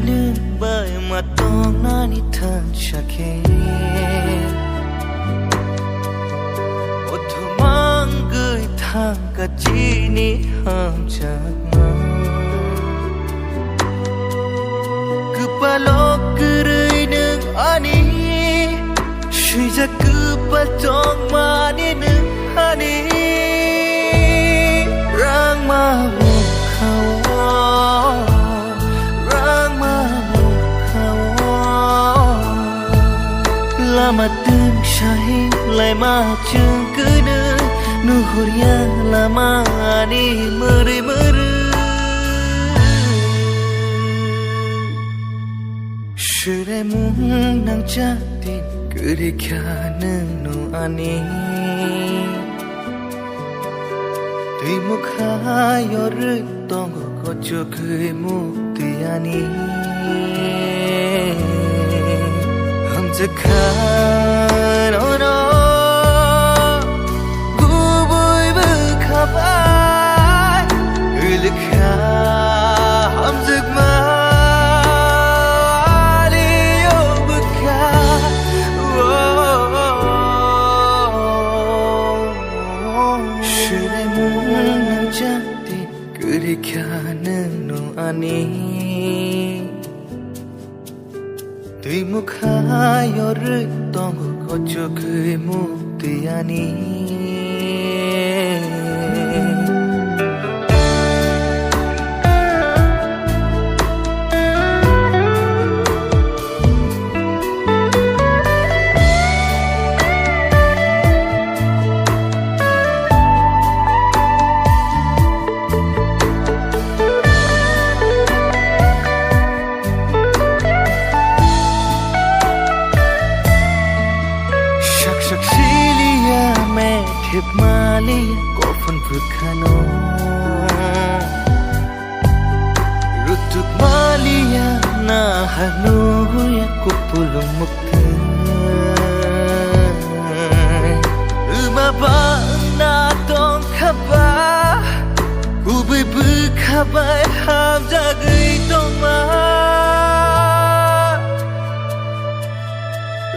gửi bài mà tông nani thân chake ô thu mang gửi thang cả chi ni ham chak ma cứ ba lo gửi nâng ani suy ra cứ ba tông mà ni nâng ani rang ma lama từng say lại mà chẳng cứ nữa nu horia lama ani meri sure mung nang chatin cứ đi kha nang nu ani tuy muk ha yor tong ko cho cười mukti ani Zakhan ono Guboy berkabar Ulekha hamzak maliyo beka Shulay mung jati Gurikha nang no ani tuy muk ha yor tong ko cho cười mukti ani Hip mali ko pun berkano Rutuk malia na hanu ya ko pulung mukten Umaba na tong kaba Ubi berkabai ham jagai tong ma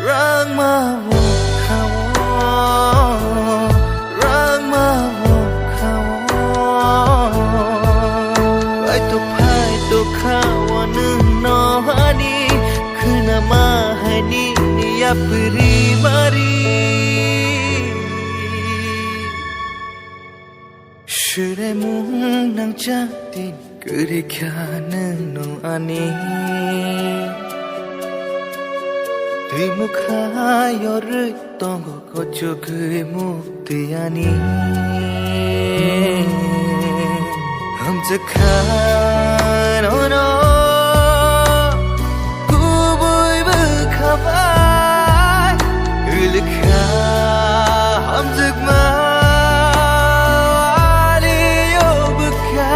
Rang ma ya primari shure mung nang chatin guri kha nang no ani tuy muk ha yor tong ko cho gửi mukti ani ham zakhan ono guboy berkabar Ulekha hamzak maliyo beka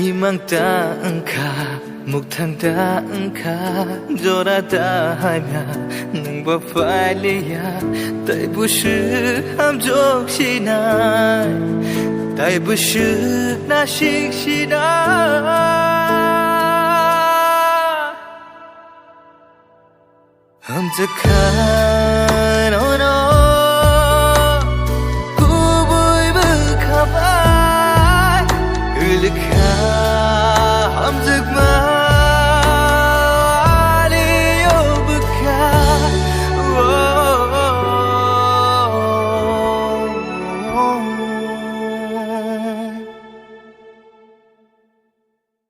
Imang ta engka muk thang ta engka jora ta hanya nang ba phai liya tai bu shi ham jok shi nai tai bu shi na shik shi na ham zakhan